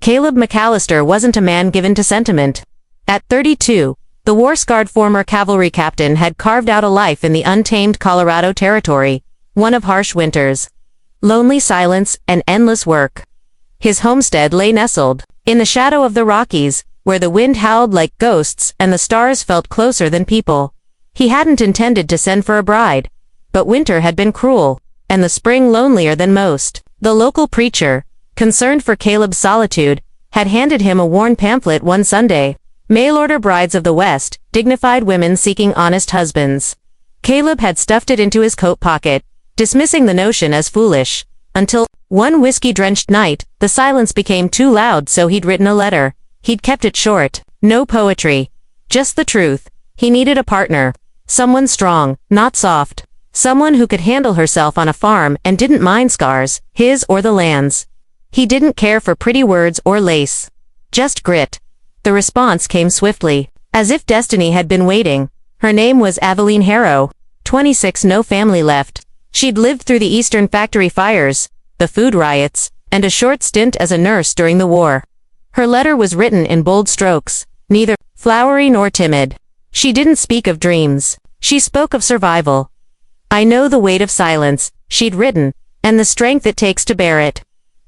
Caleb McAllister wasn't a man given to sentiment. At 32, the war-scarred former cavalry captain had carved out a life in the untamed Colorado Territory, one of harsh winters, lonely silence, and endless work. His homestead lay nestled in the shadow of the Rockies, where the wind howled like ghosts and the stars felt closer than people. He hadn't intended to send for a bride, but winter had been cruel, and the spring lonelier than most. The local preacher, concerned for Caleb's solitude, had handed him a worn pamphlet one Sunday, Mail-order brides of the West, dignified women seeking honest husbands. Caleb had stuffed it into his coat pocket, dismissing the notion as foolish, until, one whiskey-drenched night, the silence became too loud, so he'd written a letter. He'd kept it short. No poetry. Just the truth. He needed a partner. Someone strong, not soft. Someone who could handle herself on a farm and didn't mind scars, his or the land's. He didn't care for pretty words or lace. Just grit. The response came swiftly, as if destiny had been waiting. Her name was Aveline Harrow, 26, no family left. She'd lived through the Eastern factory fires, the food riots, and a short stint as a nurse during the war. Her letter was written in bold strokes, neither flowery nor timid. She didn't speak of dreams. She spoke of survival. I know the weight of silence, she'd written, and the strength it takes to bear it.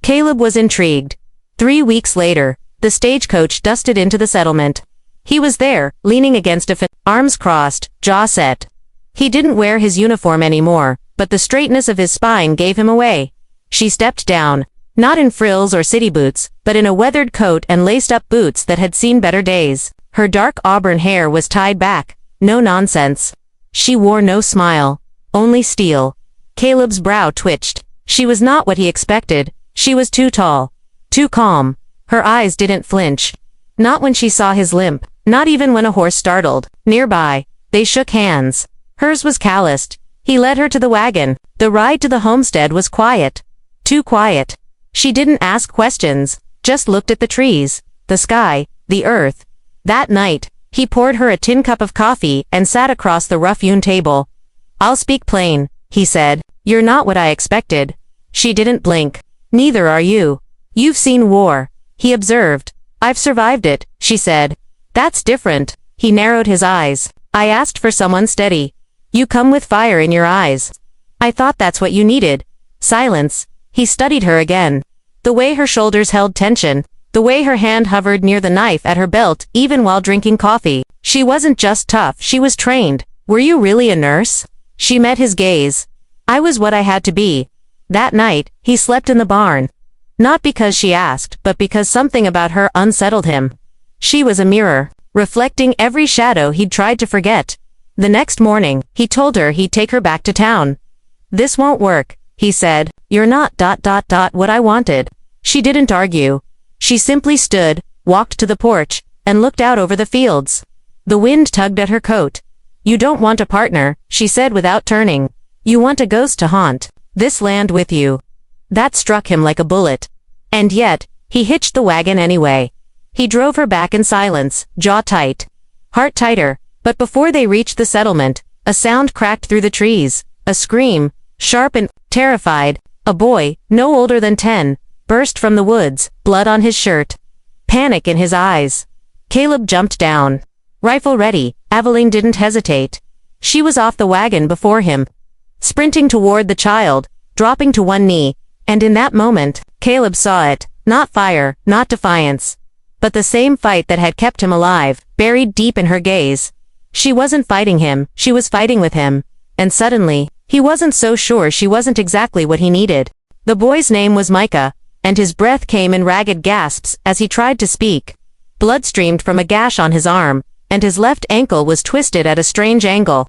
Caleb was intrigued. 3 weeks later, the stagecoach dusted into the settlement. He was there, leaning against a fence, arms crossed, jaw set. He didn't wear his uniform anymore, but the straightness of his spine gave him away. She stepped down, not in frills or city boots, but in a weathered coat and laced-up boots that had seen better days. Her dark auburn hair was tied back. No nonsense. She wore no smile, only steel. Caleb's brow twitched. She was not what he expected. She was too tall, too calm. Her eyes didn't flinch. Not when she saw his limp, not even when a horse startled. Nearby, they shook hands. Hers was calloused. He led her to the wagon. The ride to the homestead was quiet. Too quiet. She didn't ask questions, just looked at the trees, the sky, the earth. That night, he poured her a tin cup of coffee and sat across the rough-hewn table. I'll speak plain, he said. You're not what I expected. She didn't blink. Neither are you. You've seen war, he observed. I've survived it, she said. That's different. He narrowed his eyes. I asked for someone steady. You come with fire in your eyes. I thought that's what you needed. Silence. He studied her again. The way her shoulders held tension, the way her hand hovered near the knife at her belt even while drinking coffee. She wasn't just tough, she was trained. Were you really a nurse? She met his gaze. I was what I had to be. That night, he slept in the barn. Not because she asked, but because something about her unsettled him. She was a mirror, reflecting every shadow he'd tried to forget. The next morning, he told her he'd take her back to town. This won't work, he said. You're not ... what I wanted. She didn't argue. She simply stood, walked to the porch, and looked out over the fields. The wind tugged at her coat. You don't want a partner, she said without turning. You want a ghost to haunt this land with you. That struck him like a bullet. And yet, he hitched the wagon anyway. He drove her back in silence, jaw tight, heart tighter, but before they reached the settlement, a sound cracked through the trees, a scream, sharp and terrified. A boy, no older than 10, burst from the woods, blood on his shirt. Panic in his eyes. Caleb jumped down. Rifle ready, Aveline didn't hesitate. She was off the wagon before him, sprinting toward the child, dropping to one knee, and in that moment, Caleb saw it, not fire, not defiance, but the same fight that had kept him alive, buried deep in her gaze. She wasn't fighting him, she was fighting with him, and suddenly, he wasn't so sure she wasn't exactly what he needed. The boy's name was Micah, and his breath came in ragged gasps as he tried to speak. Blood streamed from a gash on his arm, and his left ankle was twisted at a strange angle.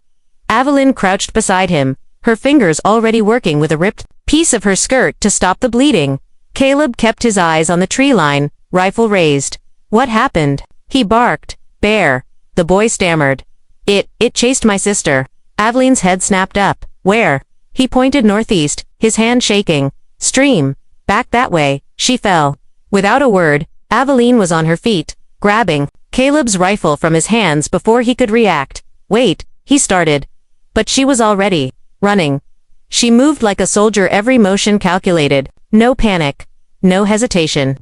Aveline crouched beside him, her fingers already working with a ripped piece of her skirt to stop the bleeding. Caleb kept his eyes on the tree line, rifle raised. What happened? He barked. Bear. The boy stammered. It chased my sister. Aveline's head snapped up. Where? He pointed northeast, his hand shaking. Stream. Back that way. She fell. Without a word, Aveline was on her feet, grabbing Caleb's rifle from his hands before he could react. Wait, he started. But she was already running. She moved like a soldier, every motion calculated. No panic. No hesitation.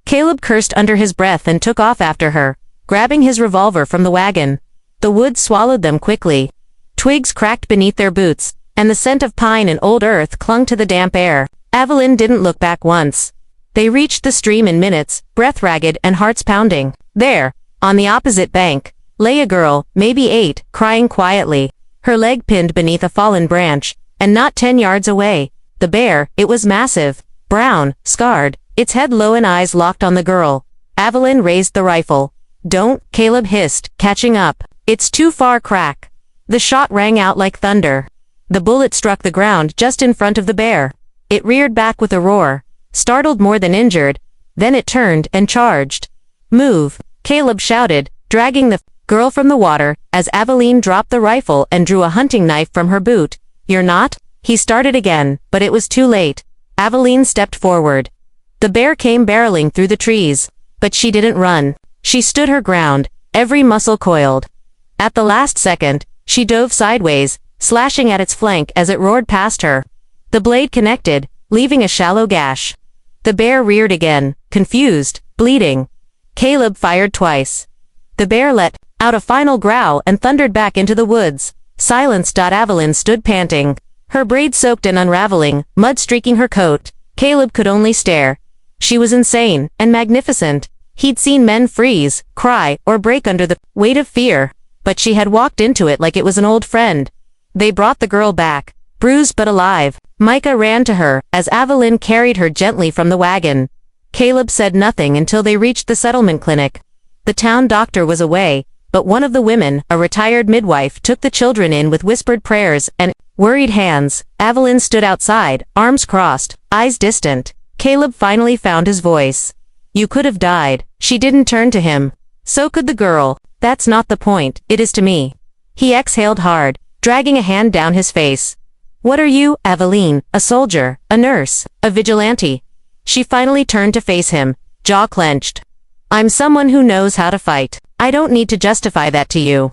Caleb cursed under his breath and took off after her, grabbing his revolver from the wagon. The woods swallowed them quickly. Twigs cracked beneath their boots, and the scent of pine and old earth clung to the damp air. Evelyn didn't look back once. They reached the stream in minutes, breath ragged and hearts pounding. There, on the opposite bank, lay a girl, maybe 8, crying quietly, her leg pinned beneath a fallen branch, and not 10 yards away, the bear. It was massive, brown, scarred, its head low and eyes locked on the girl. Evelyn raised the rifle. "Don't," Caleb hissed, catching up. "It's too far." Crack. The shot rang out like thunder. The bullet struck the ground just in front of the bear. It reared back with a roar, startled more than injured. Then it turned and charged. "Move," Caleb shouted, dragging the girl from the water, as Evelyn dropped the rifle and drew a hunting knife from her boot. "You're not?" He started again, but it was too late. Evelyn stepped forward. The bear came barreling through the trees, but she didn't run. She stood her ground, every muscle coiled. At the last second, she dove sideways, slashing at its flank as it roared past her. The blade connected, leaving a shallow gash. The bear reared again, confused, bleeding. Caleb fired twice. The bear let out a final growl and thundered back into the woods. Silenced. Evelyn stood panting, her braids soaked and unraveling, mud streaking her coat. Caleb could only stare. She was insane and magnificent. He'd seen men freeze, cry, or break under the weight of fear, but she had walked into it like it was an old friend. They brought the girl back, bruised but alive. Micah ran to her as Evelyn carried her gently from the wagon. Caleb said nothing until they reached the settlement clinic. The town doctor was away, but one of the women, a retired midwife, took the children in with whispered prayers and worried hands. Evelyn stood outside, arms crossed, eyes distant. Caleb finally found his voice. "You could have died." She didn't turn to him. "So could the girl. That's not the point, it is to me." He exhaled hard, dragging a hand down his face. "What are you, Evelyn? A soldier, a nurse, a vigilante?" She finally turned to face him, jaw clenched. "I'm someone who knows how to fight. I don't need to justify that to you."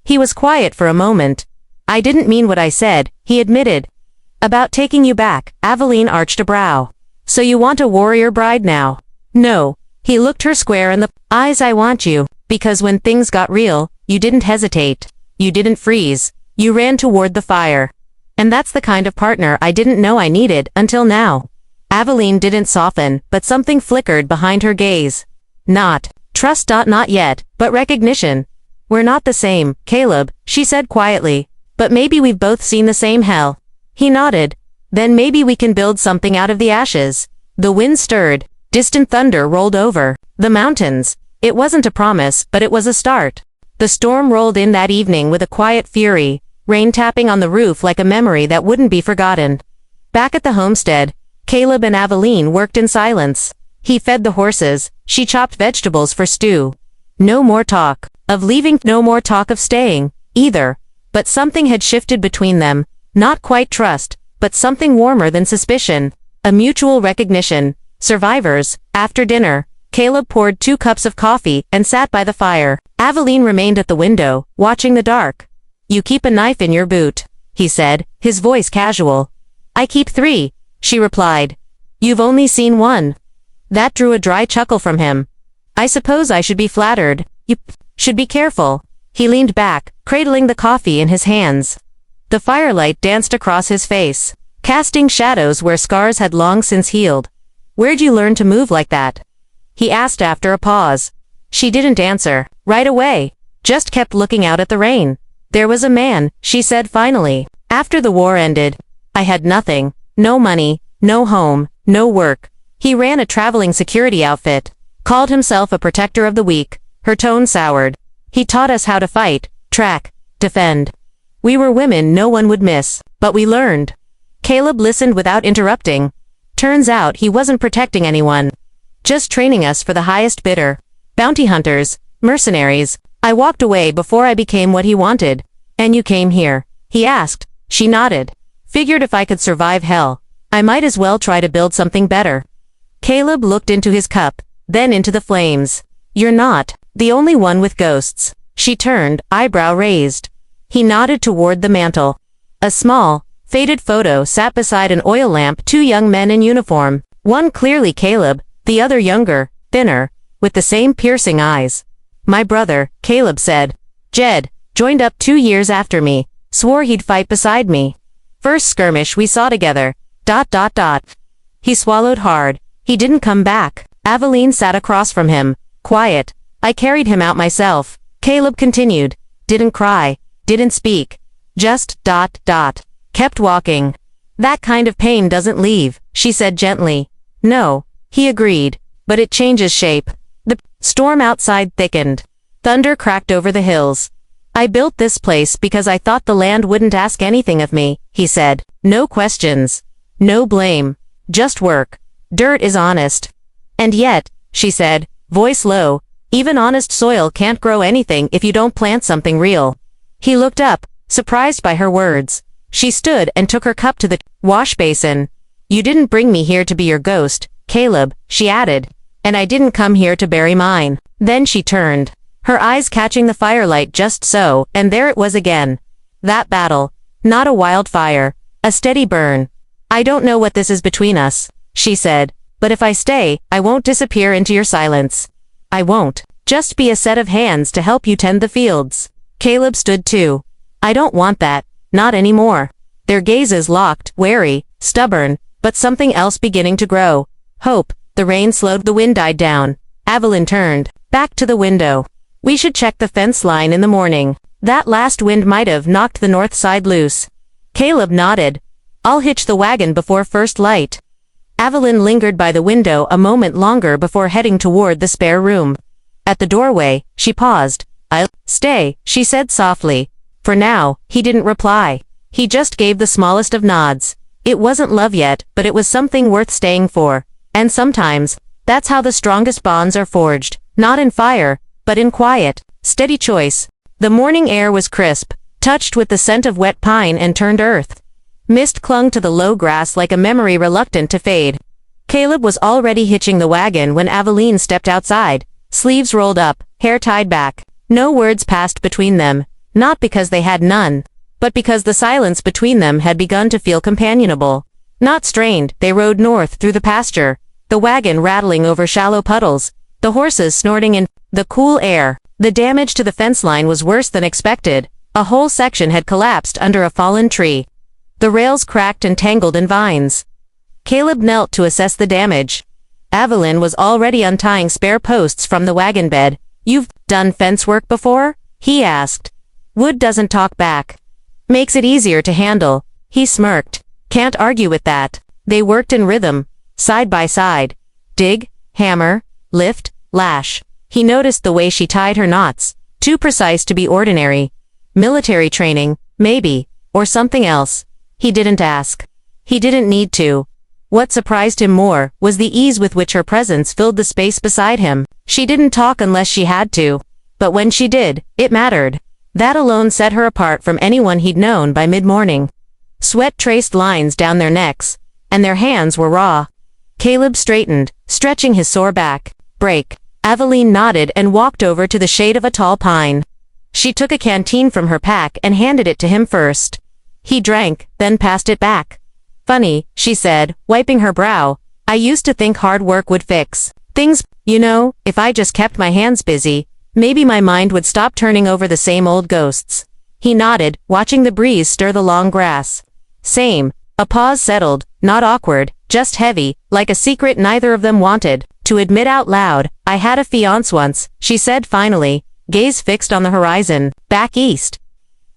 He was quiet for a moment. "I didn't mean what I said," he admitted. "About taking you back." Evelyn arched a brow. "So you want a warrior bride now?" "No." He looked her square in the eyes. "I want you, because when things got real, you didn't hesitate. You didn't freeze. You ran toward the fire. And that's the kind of partner I didn't know I needed until now." Evelyn didn't soften, but something flickered behind her gaze. "Not trust. Not yet, but recognition." "We're not the same, Caleb," she said quietly. "But maybe we've both seen the same hell." He nodded. "Then maybe we can build something out of the ashes." The wind stirred. Distant thunder rolled over the mountains. It wasn't a promise, but it was a start. The storm rolled in that evening with a quiet fury, rain tapping on the roof like a memory that wouldn't be forgotten. Back at the homestead, Caleb and Evelyn worked in silence. He fed the horses, she chopped vegetables for stew. No more talk of leaving, no more talk of staying, either. But something had shifted between them, not quite trust, but something warmer than suspicion, a mutual recognition. Survivors. After dinner, Caleb poured 2 cups of coffee and sat by the fire. Evelyn remained at the window, watching the dark. "You keep a knife in your boot," he said, his voice casual. "I keep 3, she replied. "You've only seen 1. That drew a dry chuckle from him. "I suppose I should be flattered. You should be careful." He leaned back, cradling the coffee in his hands. The firelight danced across his face, casting shadows where scars had long since healed. "Where'd you learn to move like that?" he asked after a pause. She didn't answer right away, just kept looking out at the rain. "There was a man," she said finally. "After the war ended, I had nothing. No money, no home, no work. He ran a traveling security outfit. Called himself a protector of the weak." Her tone soured. "He taught us how to fight, track, defend. We were women no one would miss, but we learned." Caleb listened without interrupting. "Turns out he wasn't protecting anyone. Just training us for the highest bidder. Bounty hunters, mercenaries. I walked away before I became what he wanted." "And you came here?" he asked. She nodded. "Figured if I could survive hell, I might as well try to build something better." Caleb looked into his cup, then into the flames. "You're not the only one with ghosts." She turned, eyebrow raised. He nodded toward the mantel. A small, faded photo sat beside an oil lamp. 2 young men in uniform. One clearly Caleb, the other younger, thinner, with the same piercing eyes. My brother, Caleb said. Jed, joined up 2 years after me, swore he'd fight beside me. First skirmish we saw together, ... He swallowed hard. He didn't come back. Aveline sat across from him, quiet. I carried him out myself. Caleb continued. Didn't cry, didn't speak. Just ... Kept walking. That kind of pain doesn't leave, she said gently. No, he agreed, but it changes shape. The storm outside thickened. Thunder cracked over the hills. I built this place because I thought the land wouldn't ask anything of me, he said. No questions. No blame. Just work. Dirt is honest. And yet, she said, voice low, even honest soil can't grow anything if you don't plant something real. He looked up, surprised by her words. She stood and took her cup to the wash basin. You didn't bring me here to be your ghost, Caleb, she added. And I didn't come here to bury mine. Then she turned, her eyes catching the firelight just so, and there it was again. That battle. Not a wildfire. A steady burn. I don't know what this is between us, she said, but if I stay, I won't disappear into your silence. I won't. Just be a set of hands to help you tend the fields. Caleb stood too. I don't want that. Not anymore. Their gazes locked, wary, stubborn, but something else beginning to grow. Hope. The rain slowed, the wind died down. Aveline turned, back to the window. We should check the fence line in the morning. That last wind might have knocked the north side loose. Caleb nodded. I'll hitch the wagon before first light. Aveline lingered by the window a moment longer before heading toward the spare room. At the doorway, she paused. I'll stay, she said softly. For now, he didn't reply. He just gave the smallest of nods. It wasn't love yet, but it was something worth staying for. And sometimes, that's how the strongest bonds are forged. Not in fire, but in quiet, steady choice. The morning air was crisp, touched with the scent of wet pine and turned earth. Mist clung to the low grass like a memory reluctant to fade. Caleb was already hitching the wagon when Aveline stepped outside, sleeves rolled up, hair tied back. No words passed between them. Not because they had none, but because the silence between them had begun to feel companionable. Not strained, they rode north through the pasture, the wagon rattling over shallow puddles, the horses snorting in the cool air. The damage to the fence line was worse than expected. A whole section had collapsed under a fallen tree. The rails cracked and tangled in vines. Caleb knelt to assess the damage. Aveline was already untying spare posts from the wagon bed. You've done fence work before? He asked. Wood doesn't talk back. Makes it easier to handle. He smirked. Can't argue with that. They worked in rhythm, side by side. Dig, hammer, lift, lash. He noticed the way she tied her knots. Too precise to be ordinary. Military training, maybe, or something else. He didn't ask. He didn't need to. What surprised him more was the ease with which her presence filled the space beside him. She didn't talk unless she had to. But when she did, it mattered. That alone set her apart from anyone he'd known by mid-morning. Sweat traced lines down their necks, and their hands were raw. Caleb straightened, stretching his sore back. Break. Aveline nodded and walked over to the shade of a tall pine. She took a canteen from her pack and handed it to him first. He drank, then passed it back. Funny, she said, wiping her brow. I used to think hard work would fix things, you know, if I just kept my hands busy. Maybe my mind would stop turning over the same old ghosts. He nodded, watching the breeze stir the long grass. Same. A pause settled, not awkward, just heavy, like a secret neither of them wanted to admit out loud. I had a fiancé once, she said finally, gaze fixed on the horizon, back east.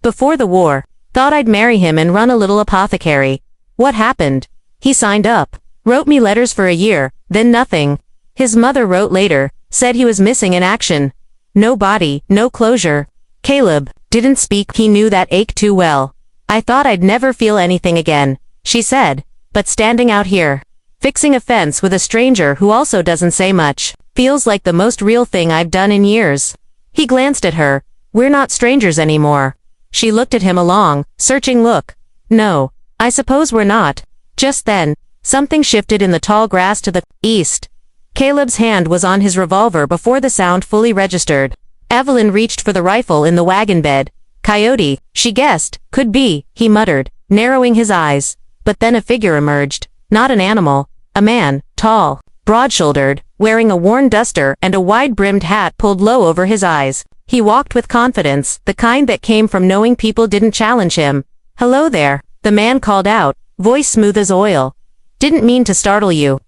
Before the war. Thought I'd marry him and run a little apothecary. What happened? He signed up. Wrote me letters for a year, then nothing. His mother wrote later, said he was missing in action. No body, no closure. Caleb didn't speak. He knew that ache too well. I thought I'd never feel anything again, she said, but standing out here, fixing a fence with a stranger who also doesn't say much, feels like the most real thing I've done in years. He glanced at her. We're not strangers anymore. She looked at him a long, searching look. No, I suppose we're not. Just then, something shifted in the tall grass to the east. Caleb's hand was on his revolver before the sound fully registered. Aveline reached for the rifle in the wagon bed. Coyote, she guessed, could be, he muttered, narrowing his eyes. But then a figure emerged. Not an animal. A man, tall, broad-shouldered, wearing a worn duster and a wide-brimmed hat pulled low over his eyes. He walked with confidence, the kind that came from knowing people didn't challenge him. "Hello there," the man called out, voice smooth as oil. "Didn't mean to startle you."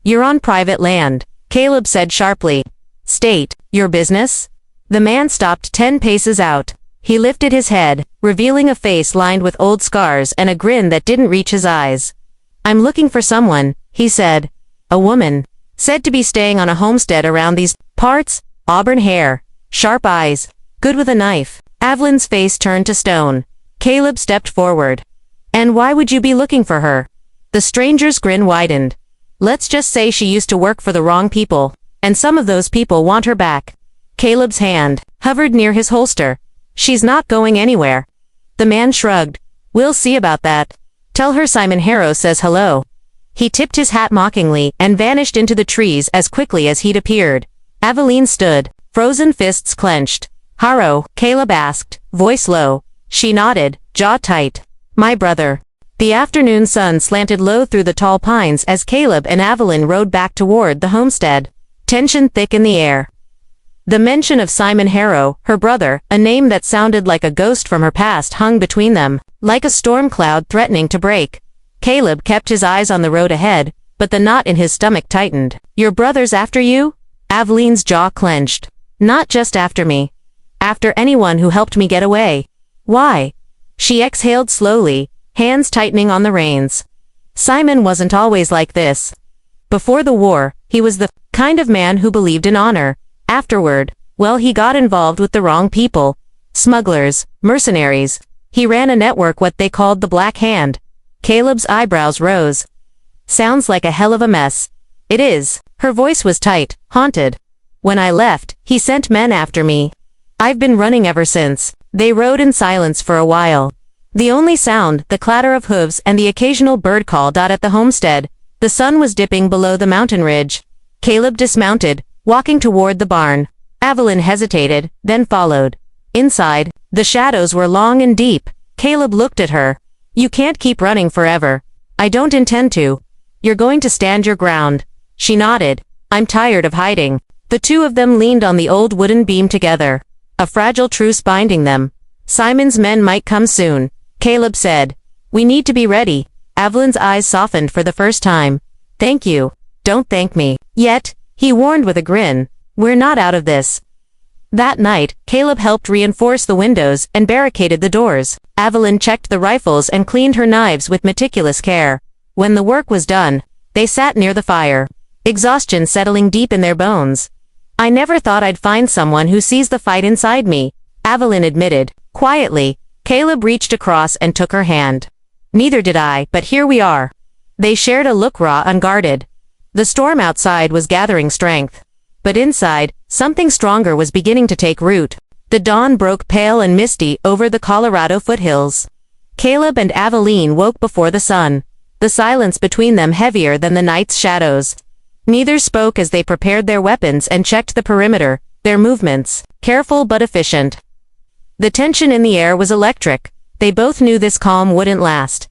"You're on private land," Caleb said sharply. "State your business?" The man stopped 10 paces out. He lifted his head, revealing a face lined with old scars and a grin that didn't reach his eyes. "I'm looking for someone," he said. "A woman. Said to be staying on a homestead around these parts, auburn hair, sharp eyes, good with a knife." Evelyn's face turned to stone. Caleb stepped forward. "And why would you be looking for her?" The stranger's grin widened. "Let's just say she used to work for the wrong people, and some of those people want her back." Caleb's hand hovered near his holster. "She's not going anywhere." The man shrugged. "We'll see about that. Tell her Simon Harrow says hello." He tipped his hat mockingly and vanished into the trees as quickly as he'd appeared. Aveline stood, frozen fists clenched. "Harrow?" Caleb asked, voice low. She nodded, jaw tight. "My brother." The afternoon sun slanted low through the tall pines as Caleb and Aveline rode back toward the homestead. Tension thick in the air. The mention of Simon Harrow, her brother, a name that sounded like a ghost from her past, hung between them, like a storm cloud threatening to break. Caleb kept his eyes on the road ahead, but the knot in his stomach tightened. "Your brother's after you?" Aveline's jaw clenched. "Not just after me. After anyone who helped me get away." "Why?" She exhaled slowly, hands tightening on the reins. "Simon wasn't always like this. Before the war, he was the kind of man who believed in honor. Afterward, well, he got involved with the wrong people. Smugglers, mercenaries. He ran a network what they called the Black Hand." Caleb's eyebrows rose. "Sounds like a hell of a mess." "It is." Her voice was tight, haunted. "When I left, he sent men after me. I've been running ever since." They rode in silence for a while. The only sound, the clatter of hooves and the occasional bird call. At the homestead, the sun was dipping below the mountain ridge. Caleb dismounted, walking toward the barn. Aveline hesitated, then followed. Inside, the shadows were long and deep. Caleb looked at her. "You can't keep running forever." "I don't intend to." "You're going to stand your ground." She nodded. "I'm tired of hiding." The two of them leaned on the old wooden beam together, a fragile truce binding them. "Simon's men might come soon," Caleb said. "We need to be ready." Aveline's eyes softened for the first time. "Thank you." "Don't thank me yet," he warned with a grin. "We're not out of this." That night, Caleb helped reinforce the windows and barricaded the doors. Aveline checked the rifles and cleaned her knives with meticulous care. When the work was done, they sat near the fire, exhaustion settling deep in their bones. "I never thought I'd find someone who sees the fight inside me," Aveline admitted. Quietly, Caleb reached across and took her hand. "Neither did I, but here we are." They shared a look, raw, unguarded. The storm outside was gathering strength. But inside, something stronger was beginning to take root. The dawn broke pale and misty over the Colorado foothills. Caleb and Aveline woke before the sun, the silence between them heavier than the night's shadows. Neither spoke as they prepared their weapons and checked the perimeter, their movements, careful but efficient. The tension in the air was electric. They both knew this calm wouldn't last.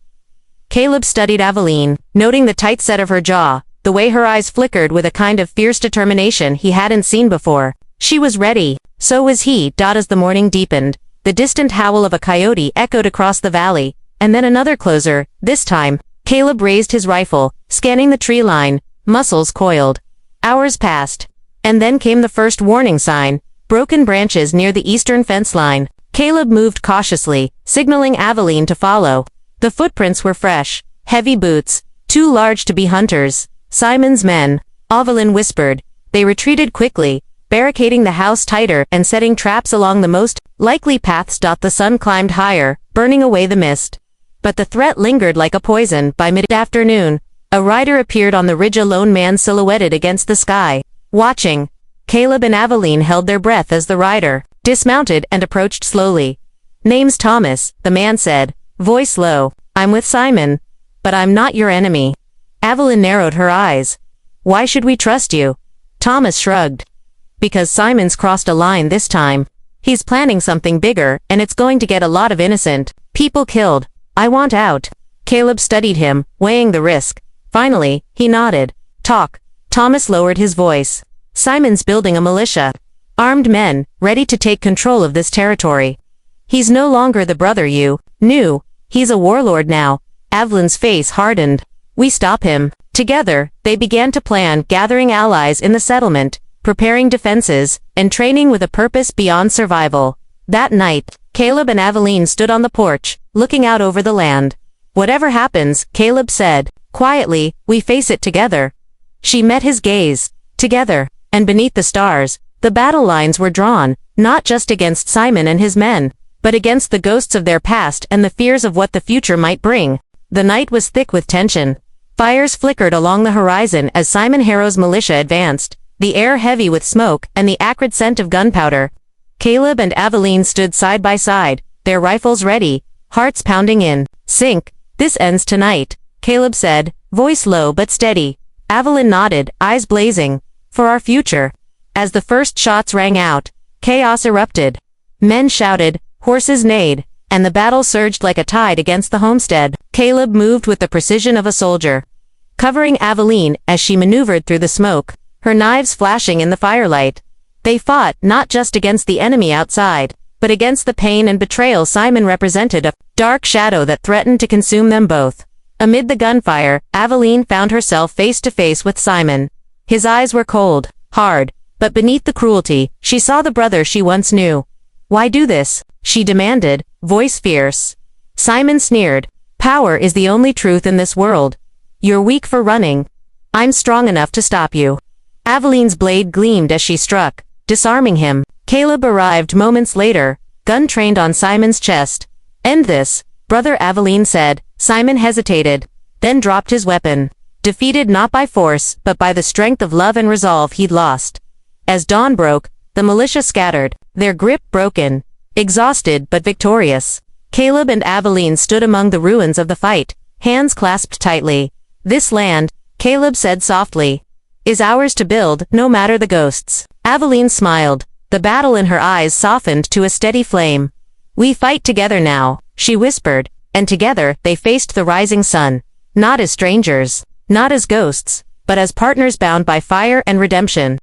Caleb studied Aveline, noting the tight set of her jaw, the way her eyes flickered with a kind of fierce determination he hadn't seen before. She was ready. So was he. As the morning deepened, the distant howl of a coyote echoed across the valley, and then another closer. This time, Caleb raised his rifle, scanning the tree line, muscles coiled. Hours passed. And then came the first warning sign, broken branches near the eastern fence line. Caleb moved cautiously, signaling Aveline to follow. The footprints were fresh, heavy boots, too large to be hunters. "Simon's men," Aveline whispered. They retreated quickly, barricading the house tighter and setting traps along the most likely paths. The sun climbed higher, burning away the mist. But the threat lingered like a poison. By mid-afternoon, a rider appeared on the ridge, a lone man silhouetted against the sky, watching. Caleb and Aveline held their breath as the rider dismounted and approached slowly. "Name's Thomas," the man said, voice low. "I'm with Simon. But I'm not your enemy." Aveline narrowed her eyes. "Why should we trust you?" Thomas shrugged. "Because Simon's crossed a line this time. He's planning something bigger, and it's going to get a lot of innocent people killed. I want out." Caleb studied him, weighing the risk. Finally, he nodded. "Talk." Thomas lowered his voice. Simon's building a militia. Armed men, ready to take control of this territory. He's no longer the brother you knew. He's a warlord now. Avelin's face hardened. We stop him. Together, they began to plan, gathering allies in the settlement, preparing defenses, and training with a purpose beyond survival. That night, Caleb and Aveline stood on the porch, looking out over the land. Whatever happens, Caleb said, quietly, we face it together. She met his gaze. Together, and beneath the stars, the battle lines were drawn, not just against Simon and his men, but against the ghosts of their past and the fears of what the future might bring. The night was thick with tension. Fires flickered along the horizon as Simon Harrow's militia advanced, the air heavy with smoke and the acrid scent of gunpowder. Caleb and Aveline stood side by side, their rifles ready, hearts pounding in sync. This ends tonight, Caleb said, voice low but steady. Aveline nodded, eyes blazing. For our future. As the first shots rang out, chaos erupted. Men shouted, horses neighed, and the battle surged like a tide against the homestead. Caleb moved with the precision of a soldier, covering Aveline as she maneuvered through the smoke, her knives flashing in the firelight. They fought not just against the enemy outside, but against the pain and betrayal Simon represented, a dark shadow that threatened to consume them both. Amid the gunfire, Aveline found herself face to face with Simon. His eyes were cold, hard, but beneath the cruelty, she saw the brother she once knew. Why do this? She demanded, voice fierce. Simon sneered. Power is the only truth in this world. You're weak for running. I'm strong enough to stop you. Aveline's blade gleamed as she struck, disarming him. Caleb arrived moments later, gun trained on Simon's chest. End this, brother, Aveline said. Simon hesitated, then dropped his weapon. Defeated not by force, but by the strength of love and resolve he'd lost. As dawn broke, the militia scattered, their grip broken. Exhausted but victorious, Caleb and Aveline stood among the ruins of the fight, hands clasped tightly. This land, Caleb said softly, is ours to build, no matter the ghosts. Aveline smiled, the battle in her eyes softened to a steady flame. We fight together now, she whispered, and together they faced the rising sun. Not as strangers, not as ghosts, but as partners bound by fire and redemption.